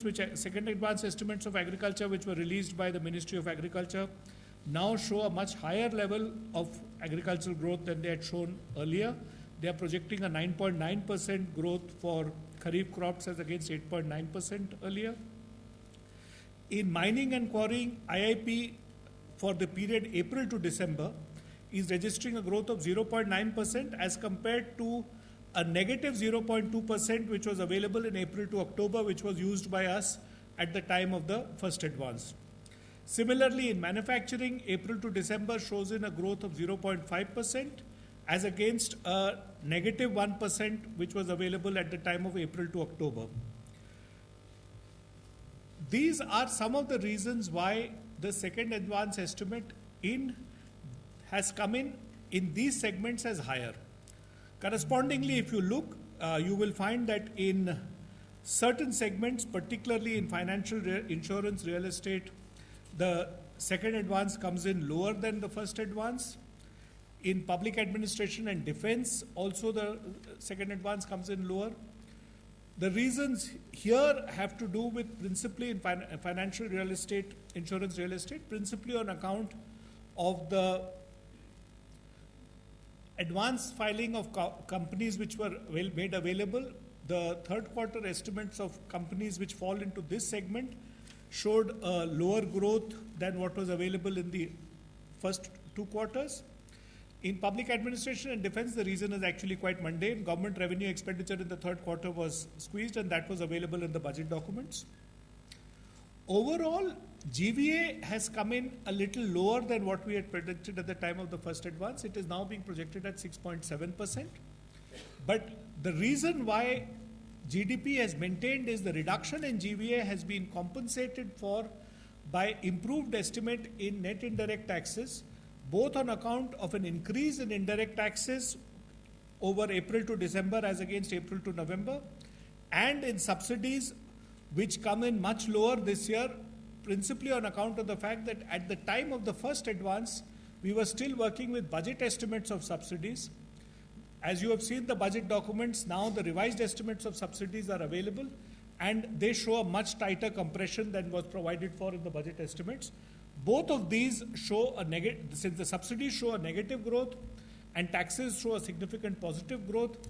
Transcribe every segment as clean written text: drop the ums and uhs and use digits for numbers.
second advance estimates of agriculture which were released by the Ministry of Agriculture now show a much higher level of agricultural growth than they had shown earlier. They are projecting a 9.9% growth for Kharif crops as against 8.9% earlier. In mining and quarrying, IIP for the period April to December is registering a growth of 0.9% as compared to a negative 0.2% which was available in April to October, which was used by us at the time of the first advance. Similarly, in manufacturing, April to December shows in a growth of 0.5% as against a negative 1% which was available at the time of April to October. These are some of the reasons why the second advance estimate has come in these segments as higher. Correspondingly, if you look, you will find that in certain segments, particularly in financial insurance, real estate, the second advance comes in lower than the first advance. In public administration and defense, also the second advance comes in lower. The reasons here have to do with principally in financial real estate, insurance real estate, principally on account of the advance filing of companies which were made available. The third quarter estimates of companies which fall into this segment showed a lower growth than what was available in the first 2 quarters. In public administration and defense, the reason is actually quite mundane. Government revenue expenditure in the third quarter was squeezed, and that was available in the budget documents. Overall, GVA has come in a little lower than what we had predicted at the time of the first advance. It is now being projected at 6.7%. But the reason why GDP has maintained is the reduction in GVA has been compensated for by improved estimate in net indirect taxes, both on account of an increase in indirect taxes over April to December as against April to November, and in subsidies which come in much lower this year, principally on account of the fact that at the time of the first advance, we were still working with budget estimates of subsidies. As you have seen the budget documents, now the revised estimates of subsidies are available, and they show a much tighter compression than was provided for in the budget estimates. Both of these show a negative, since the subsidies show a negative growth and taxes show a significant positive growth,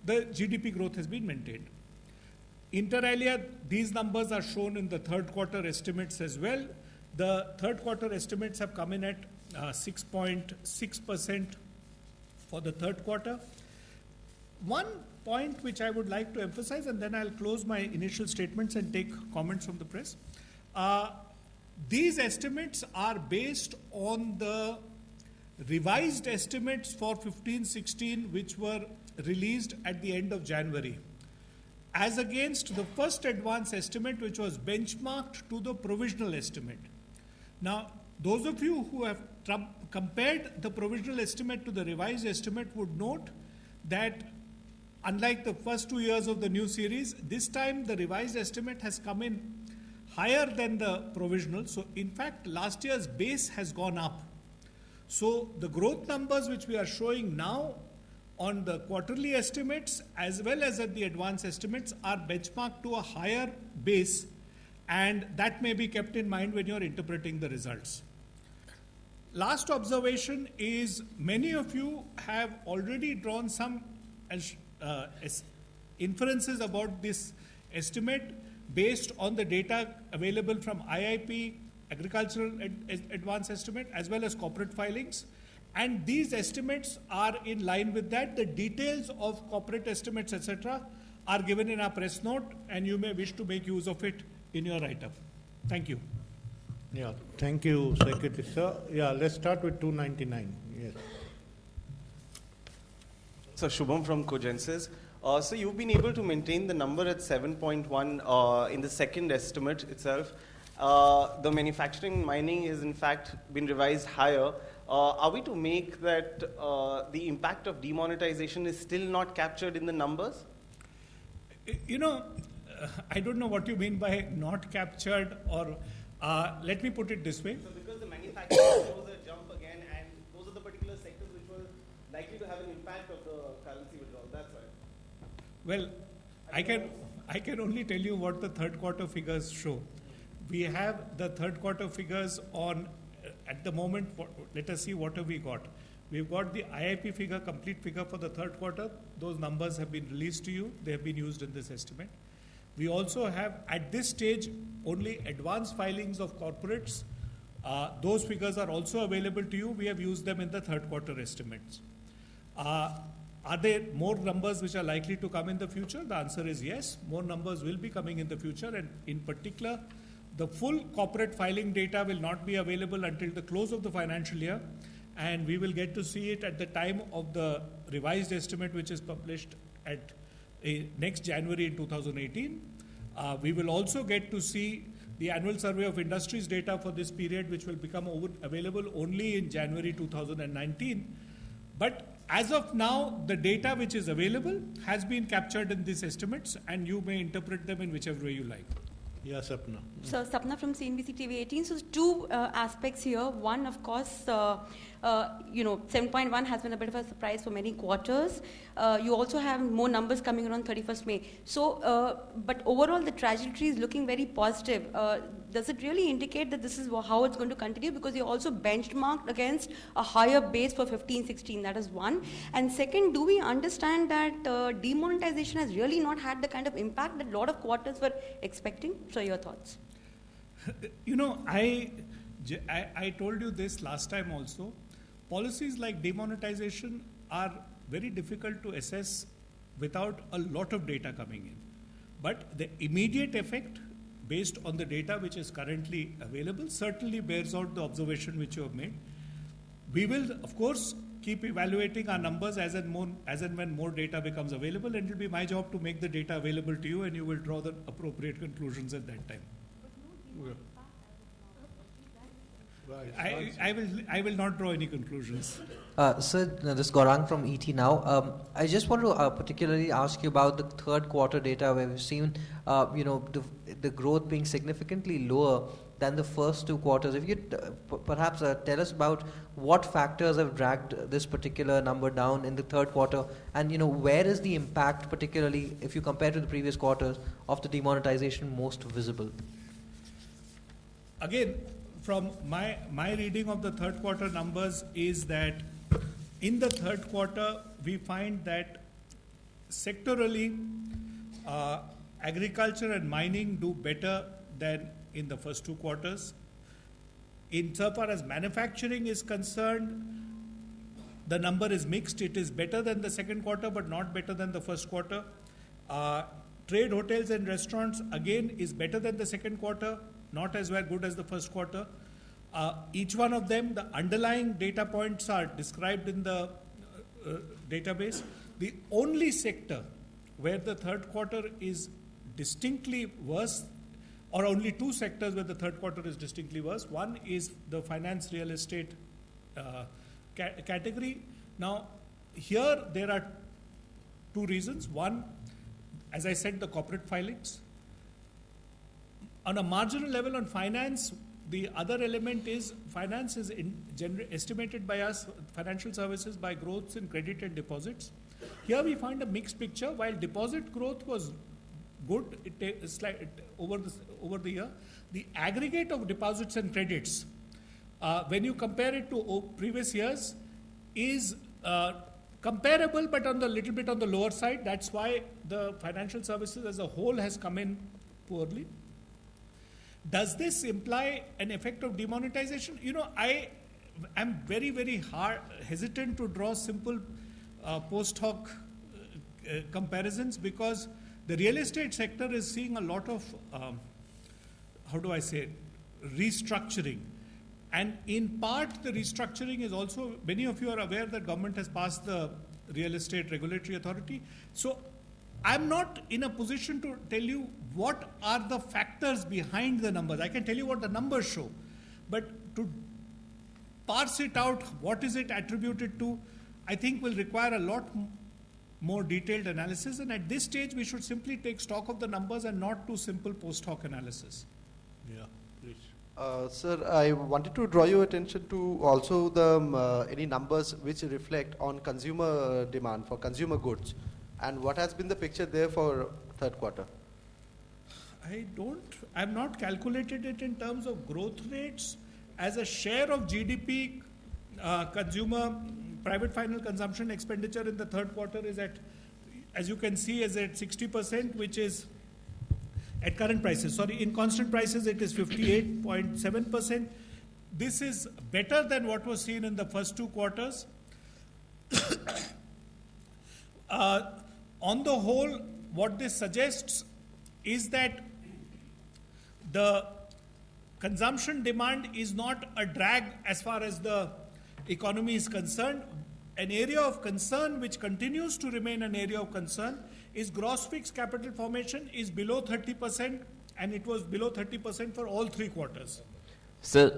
the GDP growth has been maintained. Inter alia, these numbers are shown in the third quarter estimates as well. The third quarter estimates have come in at 6.6% for the third quarter. One point which I would like to emphasize, and then I'll close my initial statements and take comments from the press. These estimates are based on the revised estimates for 15-16 which were released at the end of January, as against the first advance estimate which was benchmarked to the provisional estimate. Now, those of you who have compared the provisional estimate to the revised estimate would note that unlike the first 2 years of the new series, this time the revised estimate has come in higher than the provisional. So in fact, last year's base has gone up. So the growth numbers which we are showing now on the quarterly estimates as well as at the advance estimates are benchmarked to a higher base, and that may be kept in mind when you're interpreting the results. Last observation is many of you have already drawn some inferences about this estimate based on the data available from IIP, Agricultural Advance Estimate, as well as corporate filings. And these estimates are in line with that. The details of corporate estimates, etc., are given in our press note, and you may wish to make use of it in your write-up. Thank you. Yeah, thank you, Secretary Sir. Yeah, let's start with 299. Yes. So Shubham from Cogensis. So you've been able to maintain the number at 7.1 in the second estimate itself. The manufacturing mining has in fact been revised higher. Are we to make that the impact of demonetization is still not captured in the numbers? You know, I don't know what you mean by not captured, or let me put it this way. So because the manufacturing shows a jump again, and those are the particular sectors which were likely to have an impact of the currency withdrawal, that's why. Well, I I can only tell you what the third quarter figures show. We have the third quarter figures on, at the moment, let us see what have we got. We've got the IIP figure, complete figure for the third quarter. Those numbers have been released to you. They have been used in this estimate. We also have, at this stage, only advanced filings of corporates. Those figures are also available to you. We have used them in the third quarter estimates. Are there more numbers which are likely to come in the future? The answer is yes. More numbers will be coming in the future, and in particular, the full corporate filing data will not be available until the close of the financial year, and we will get to see it at the time of the revised estimate, which is published at next January in 2018. We will also get to see the annual survey of industries data for this period, which will become available only in January 2019. But as of now, the data which is available has been captured in these estimates, and you may interpret them in whichever way you like. Yeah, Sapna. So, Sapna from CNBC TV 18. So, two aspects here. One, of course, 7.1 has been a bit of a surprise for many quarters. You also have more numbers coming around 31st May. So, but overall, the trajectory is looking very positive. Does it really indicate that this is how it's going to continue? Because you're also benchmarked against a higher base for 15-16. That is one. And second, do we understand that demonetization has really not had the kind of impact that a lot of quarters were expecting? So, your thoughts? I told you this last time also. Policies like demonetization are very difficult to assess without a lot of data coming in. But the immediate effect, based on the data which is currently available, certainly bears out the observation which you have made. We will, of course, keep evaluating our numbers as and when more data becomes available, and it will be my job to make the data available to you, and you will draw the appropriate conclusions at that time. I will not draw any conclusions. Sir, this is Gaurang from ET now. I just want to particularly ask you about the third quarter data, where we've seen, the growth being significantly lower than the first two quarters. If you could perhaps tell us about what factors have dragged this particular number down in the third quarter, and where is the impact, particularly if you compare to the previous quarters, of the demonetization most visible? Again, from my reading of the third quarter numbers is that in the third quarter, we find that sectorally, agriculture and mining do better than in the first two quarters. Insofar as manufacturing is concerned, the number is mixed. It is better than the second quarter, but not better than the first quarter. Trade, hotels and restaurants, again, is better than the second quarter, not as good as the first quarter. Each one of them, the underlying data points are described in the database. The only sector where the third quarter is distinctly worse, or only two sectors where the third quarter is distinctly worse. One is the finance real estate category. Now, here there are two reasons. One, as I said, the corporate filings. On a marginal level on finance, the other element is finance is estimated by us, financial services, by growths in credit and deposits. Here we find a mixed picture. While deposit growth was good over the year, the aggregate of deposits and credits, when you compare it to previous years, is comparable but on the little bit on the lower side. That's why the financial services as a whole has come in poorly. Does this imply an effect of demonetization? I am very, very hesitant to draw simple post hoc comparisons, because the real estate sector is seeing a lot of, restructuring. And in part, the restructuring is also, many of you are aware that government has passed the Real Estate Regulatory Authority. So I'm not in a position to tell you what are the factors behind the numbers. I can tell you what the numbers show. But to parse it out, what is it attributed to, I think will require a lot more detailed analysis. And at this stage, we should simply take stock of the numbers and not do simple post hoc analysis. Yeah, please. Sir, I wanted to draw your attention to also the any numbers which reflect on consumer demand for consumer goods, and what has been the picture there for third quarter? I've not calculated it in terms of growth rates. As a share of GDP, consumer private final consumption expenditure in the third quarter is at, as you can see, is at 60%, which is at current prices. Sorry, in constant prices it is 58.7%. This is better than what was seen in the first two quarters. On the whole, what this suggests is that the consumption demand is not a drag as far as the economy is concerned. An area of concern which continues to remain an area of concern is gross fixed capital formation is below 30%, and it was below 30% for all three quarters. Sir,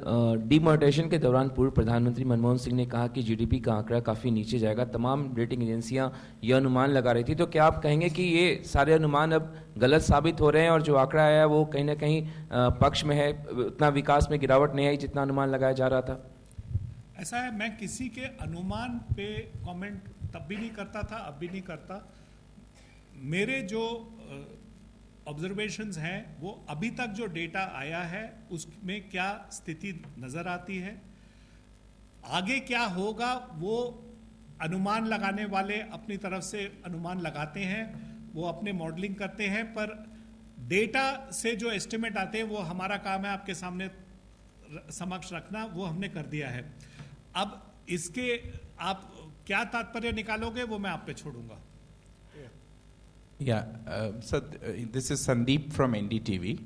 demonetisation के दौरान पूर्व प्रधानमंत्री मनमोहन सिंह ने कहा कि GDP का आंकड़ा काफ़ी नीचे जाएगा। तमाम रेटिंग एजेंसियां ये अनुमान लगा रही थी, तो क्या आप कहेंगे कि ये सारे अनुमान अब गलत साबित हो रहे हैं और जो आंकड़ा आया वो कहीं ना कहीं पक्ष में है, उतना विकास में गिरावट नहीं आई जितना अनुमान लगाया जा रहा था? ऐसा है, मैं किसी के अनुमान पे कमेंट तब भी नहीं करता था, अब भी नहीं करता। मेरे जो ऑब्जर्वेशंस हैं वो अभी तक जो डेटा आया है उसमें क्या स्थिति नज़र आती है, आगे क्या होगा वो अनुमान लगाने वाले अपनी तरफ से अनुमान लगाते हैं, वो अपने मॉडलिंग करते हैं, पर डेटा से जो एस्टिमेट आते हैं वो हमारा काम है आपके सामने समक्ष रखना, वो हमने कर दिया है। अब इसके आप क्या तात्पर्य निकालोगे वो मैं आप पे छोड़ूंगा। Yeah, so this is Sandeep from NDTV.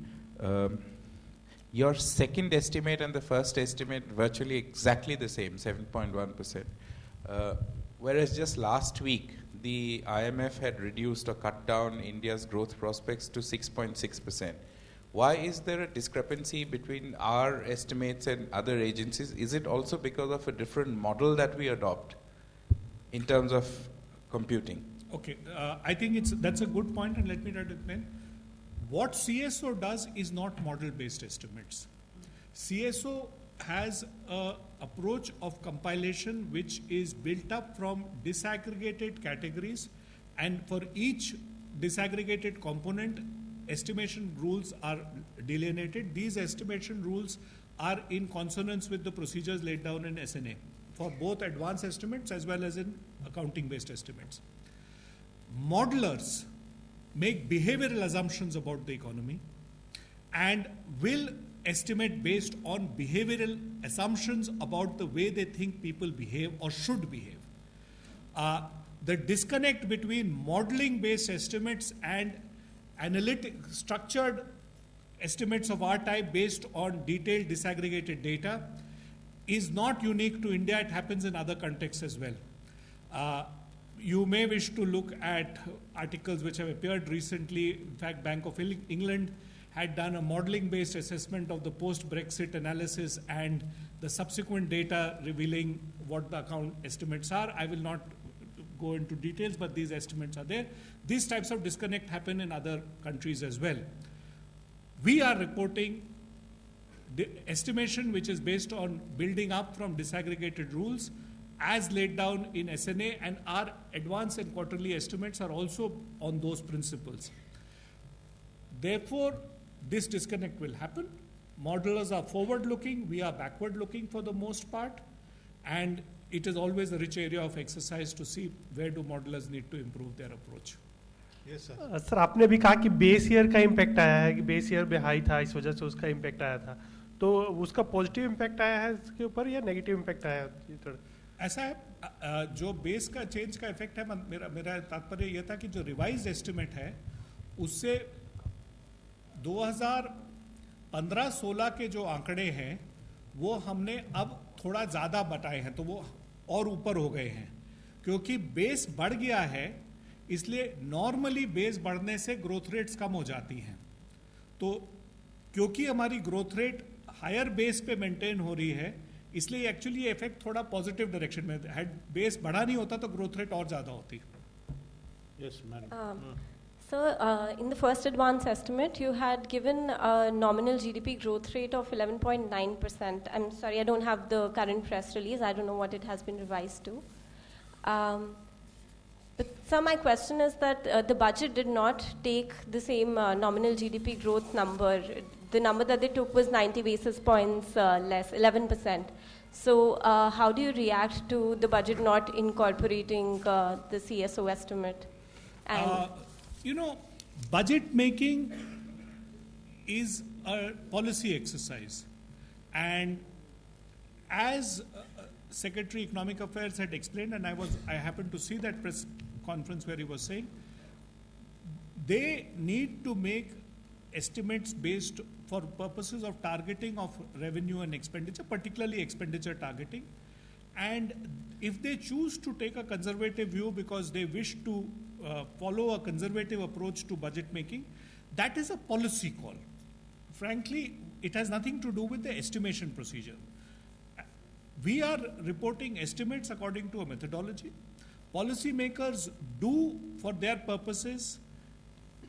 Your second estimate and the first estimate virtually exactly the same, 7.1%. Whereas just last week, the IMF had reduced or cut down India's growth prospects to 6.6%. Why is there a discrepancy between our estimates and other agencies? Is it also because of a different model that we adopt in terms of computing? Okay, I think that's a good point, and let me try to explain. What CSO does is not model-based estimates. CSO has an approach of compilation which is built up from disaggregated categories, and for each disaggregated component, estimation rules are delineated. These estimation rules are in consonance with the procedures laid down in SNA for both advanced estimates as well as in accounting-based estimates. Modelers make behavioral assumptions about the economy and will estimate based on behavioral assumptions about the way they think people behave or should behave. The disconnect between modeling-based estimates and analytic structured estimates of our type based on detailed disaggregated data is not unique to India. It happens in other contexts as well. You may wish to look at articles which have appeared recently. In fact, Bank of England had done a modeling-based assessment of the post-Brexit analysis and the subsequent data revealing what the account estimates are. I will not go into details, but these estimates are there. These types of disconnect happen in other countries as well. We are reporting the estimation which is based on building up from disaggregated rules as laid down in SNA, and our advanced and quarterly estimates are also on those principles. Therefore, this disconnect will happen. Modelers are forward-looking, we are backward-looking for the most part, and it is always a rich area of exercise to see where do modelers need to improve their approach. Yes, sir. Sir, आपने भी कहा कि base year का impact आया है, कि base year में high था, इस वजह से उसका इम्पैक्ट आया था, तो उसका पॉजिटिव इम्पैक्ट आया है इसके ऊपर या नेगेटिव इम्पैक्ट आया है? ऐसा है, जो बेस का चेंज का इफेक्ट है, मेरा तात्पर्य यह था कि जो रिवाइज एस्टिमेट है उससे 2015-16 के जो आंकड़े हैं वो हमने अब थोड़ा ज़्यादा बताए हैं, तो वो और ऊपर हो गए हैं क्योंकि बेस बढ़ गया है। इसलिए नॉर्मली बेस बढ़ने से ग्रोथ रेट्स कम हो जाती हैं, तो क्योंकि हमारी ग्रोथ रेट हायर बेस पे मेंटेन हो रही है इसलिए एक्चुअली ये इफेक्ट थोड़ा पॉजिटिव डायरेक्शन में है। बेस बढ़ा नहीं होता तो ग्रोथ रेट और ज़्यादा होती। Yes, madam. So, in the first advance estimate, you had given a nominal GDP growth rate of 11.9%. I'm sorry, I don't have the current press release. I don't know what it has been revised to. But sir, my question is that the budget did not take the same nominal GDP growth number. The number that they took was 90 basis points less, 11%. So how do you react to the budget not incorporating the CSO estimate? And budget making is a policy exercise. And as Secretary Economic Affairs had explained, and I happened to see that press conference where he was saying, they need to make estimates based for purposes of targeting of revenue and expenditure, particularly expenditure targeting. And if they choose to take a conservative view because they wish to follow a conservative approach to budget making, that is a policy call. Frankly, it has nothing to do with the estimation procedure. We are reporting estimates according to a methodology. Policymakers do, for their purposes,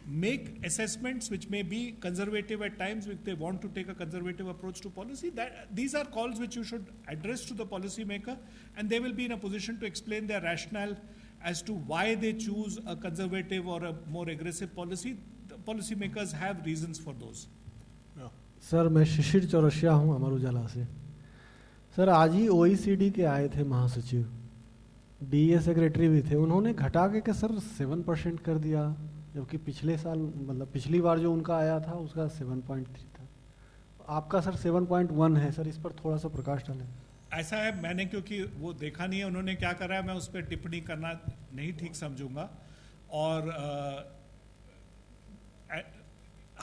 make assessments which may be conservative at times if they want to take a conservative approach to policy. These are calls which you should address to the policymaker, and they will be in a position to explain their rationale as to why they choose a conservative or a more aggressive policy. The policymakers have reasons for those. Sir मैं शिशिर चौरसिया हूँ अमर उजाला से। Sir आज ही OECD के आए थे महासचिव, DA secretary भी थे, उन्होंने घटा के सर 7% कर दिया, जबकि पिछले साल मतलब पिछली बार जो उनका आया था उसका 7.3 था, आपका सर 7.1 है। सर इस पर थोड़ा सा प्रकाश डालें। ऐसा है, मैंने क्योंकि वो देखा नहीं है उन्होंने क्या करा है, मैं उस पर टिप्पणी करना नहीं ठीक समझूंगा। और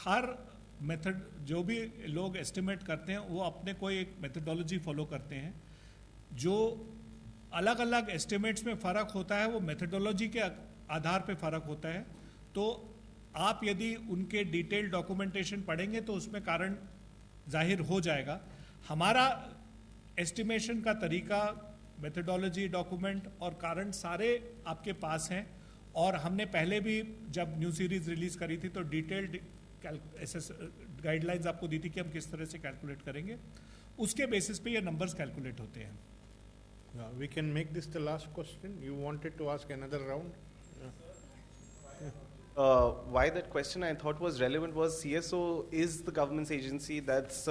हर मेथड जो भी लोग एस्टिमेट करते हैं वो अपने कोई एक मेथडोलॉजी फॉलो करते हैं। जो अलग अलग एस्टिमेट्स में फ़र्क होता है वो मेथडोलॉजी के आधार पे फ़र्क होता है। तो आप यदि उनके डिटेल डॉक्यूमेंटेशन पढ़ेंगे तो उसमें कारण जाहिर हो जाएगा। हमारा एस्टिमेशन का तरीका, मेथडोलॉजी, डॉक्यूमेंट और कारण सारे आपके पास हैं। और हमने पहले भी जब न्यू सीरीज रिलीज करी थी तो डिटेल्ड गाइडलाइंस आपको दी थी कि हम किस तरह से कैलकुलेट करेंगे, उसके बेसिस पे ये नंबर्स कैलकुलेट होते हैं। We can make this the last question. You wanted to ask another round? Why that question I thought was relevant was CSO is the government's agency that's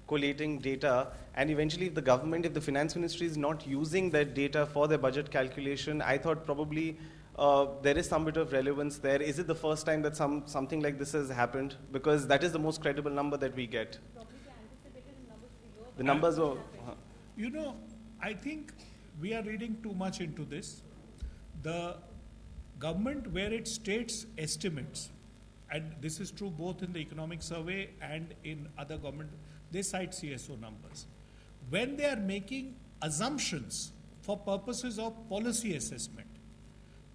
collating data, and eventually if the finance ministry is not using that data for their budget calculation, I thought probably there is some bit of relevance there. Is it the first time that something like this has happened? Because that is the most credible number that we get. The numbers were... I think we are reading too much into this. The government, where it states estimates, and this is true both in the economic survey and in other government, they cite CSO numbers. When they are making assumptions for purposes of policy assessment,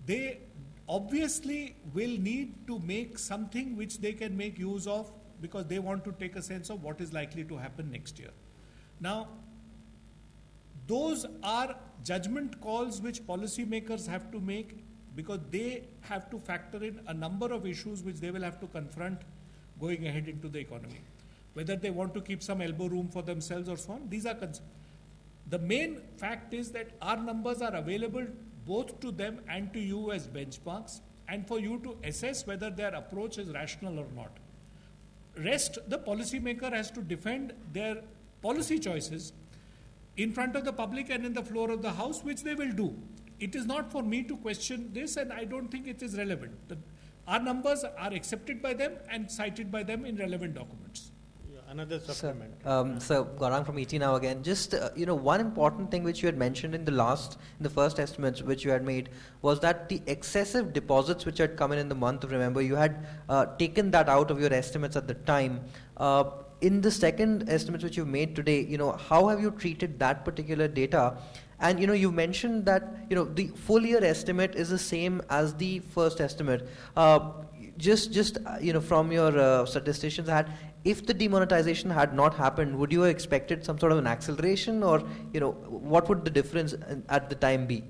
they obviously will need to make something which they can make use of because they want to take a sense of what is likely to happen next year. Now, those are judgment calls which policymakers have to make because they have to factor in a number of issues which they will have to confront going ahead into the economy. Whether they want to keep some elbow room for themselves or so on, these are the main fact is that our numbers are available both to them and to you as benchmarks, and for you to assess whether their approach is rational or not. Rest, the policymaker has to defend their policy choices in front of the public and in the floor of the House, which they will do. It is not for me to question this, and I don't think it is relevant. Our numbers are accepted by them and cited by them in relevant documents. Another supplement. So Gaurang from ET now again. Just one important thing which you had mentioned in the first estimates which you had made was that the excessive deposits which had come in the month of November, you had taken that out of your estimates at the time. In the second estimates which you've made today, how have you treated that particular data? And you mentioned that the full year estimate is the same as the first estimate. Just from your statisticians hat, if the demonetization had not happened, would you have expected some sort of an acceleration, or what would the difference at the time be?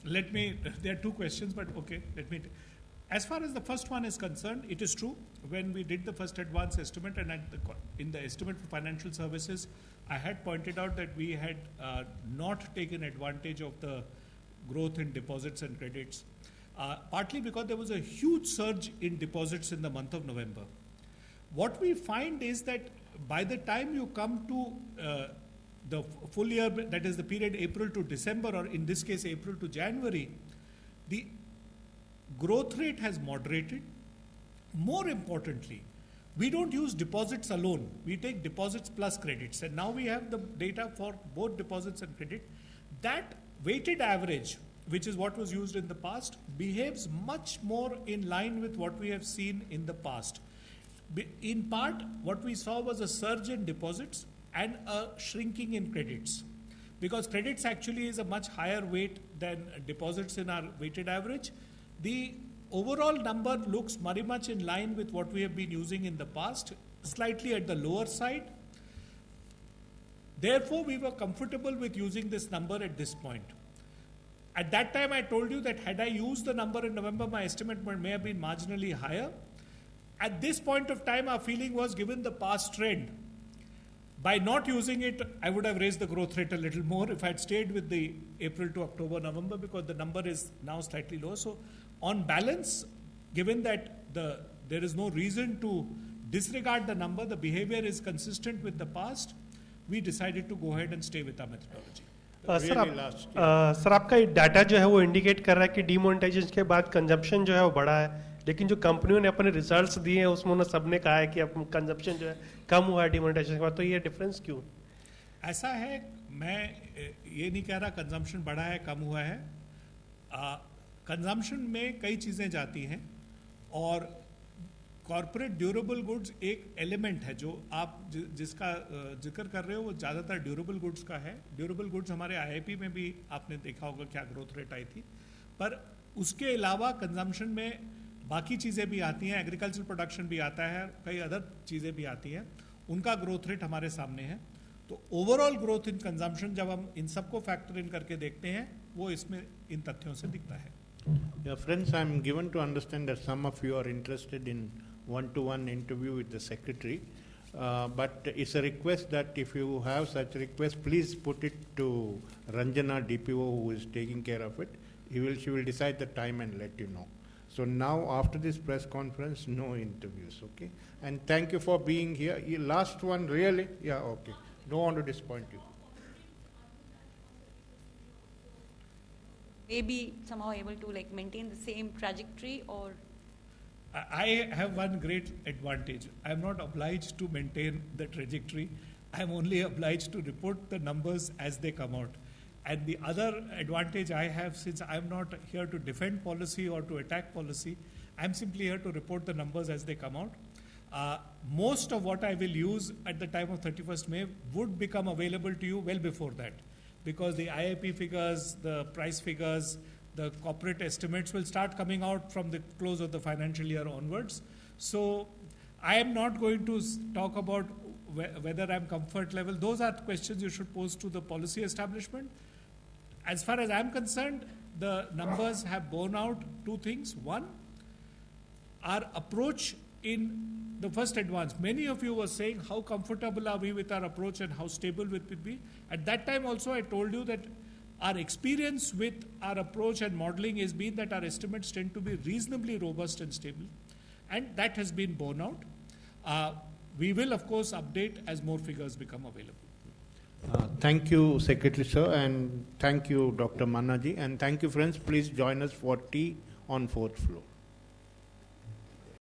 There are two questions, but okay, as far as the first one is concerned, it is true. When we did the first advance estimate and in the estimate for financial services, I had pointed out that we had not taken advantage of the growth in deposits and credits, partly because there was a huge surge in deposits in the month of November. What we find is that by the time you come to the full year, that is the period April to December, or in this case April to January, the growth rate has moderated. More importantly, we don't use deposits alone. We take deposits plus credits. And now we have the data for both deposits and credit. That weighted average, which is what was used in the past, behaves much more in line with what we have seen in the past. In part, what we saw was a surge in deposits and a shrinking in credits. Because credits actually is a much higher weight than deposits in our weighted average. The overall number looks very much in line with what we have been using in the past, slightly at the lower side. Therefore, we were comfortable with using this number at this point. At that time, I told you that had I used the number in November, my estimate may have been marginally higher. At this point of time, our feeling was, given the past trend, by not using it, I would have raised the growth rate a little more if I had stayed with the April to October, November, because the number is now slightly low. So on balance, given that there is no reason to disregard the number, the behavior is consistent with the past, we decided to go ahead and stay with our methodology. Sir आपका data जो है वो indicate कर रहा है कि demonetisation के बाद कंजप्शन जो है वो बढ़ा है, लेकिन जो कंपनियों ने अपने रिजल्ट्स दिए हैं उसमें उन्होंने सबने कहा है कि अब कंजप्शन जो है कम हुआ है डीमोनेटाइजेशन के बाद, तो ये डिफरेंस क्यों? ऐसा है, मैं ये नहीं कह रहा कंजम्पशन बढ़ा है कम हुआ है. कंजम्पशन में कई चीज़ें जाती हैं और कॉर्पोरेट ड्यूरेबल गुड्स एक एलिमेंट है जो आप जिसका जिक्र कर रहे हो, वो ज़्यादातर ड्यूरेबल गुड्स का है. ड्यूरेबल गुड्स हमारे आईआईपी में भी आपने देखा होगा क्या ग्रोथ रेट आई थी, पर उसके अलावा कंजम्पशन में बाकी चीज़ें भी आती हैं, एग्रीकल्चर प्रोडक्शन भी आता है, कई अदर चीज़ें भी आती हैं, उनका ग्रोथ रेट हमारे सामने है. तो ओवरऑल ग्रोथ इन कंजम्पशन जब हम इन सबको फैक्टर इन करके देखते हैं, वो इसमें इन तथ्यों से दिखता है. Yeah, friends, I'm given to understand that some of you are interested in one-to-one interview with the secretary, but it's a request that if you have such a request, please put it to Ranjana DPO, who is taking care of it. She will decide the time and let you know. So now, after this press conference, no interviews, okay? And thank you for being here. Last one, really? Yeah, okay. Don't want to disappoint you. Maybe somehow able to like maintain the same trajectory, or I have one great advantage. I'm not obliged to maintain the trajectory. I'm only obliged to report the numbers as they come out. And the other advantage I have, since I'm not here to defend policy or to attack policy, I'm simply here to report the numbers as they come out. Most of what I will use at the time of 31st May would become available to you well before that, because the IIP figures, the price figures, the corporate estimates will start coming out from the close of the financial year onwards. So I am not going to talk about whether I'm comfort level. Those are questions you should pose to the policy establishment. As far as I'm concerned, the numbers have borne out two things. One, our approach in the first advance. Many of you were saying how comfortable are we with our approach and how stable it will be. At that time also I told you that our experience with our approach and modeling has been that our estimates tend to be reasonably robust and stable, and that has been borne out. We will of course update as more figures become available. Thank you, Secretary Sir, and thank you, Dr. Mannaji, and thank you, friends. Please join us for tea on 4th floor.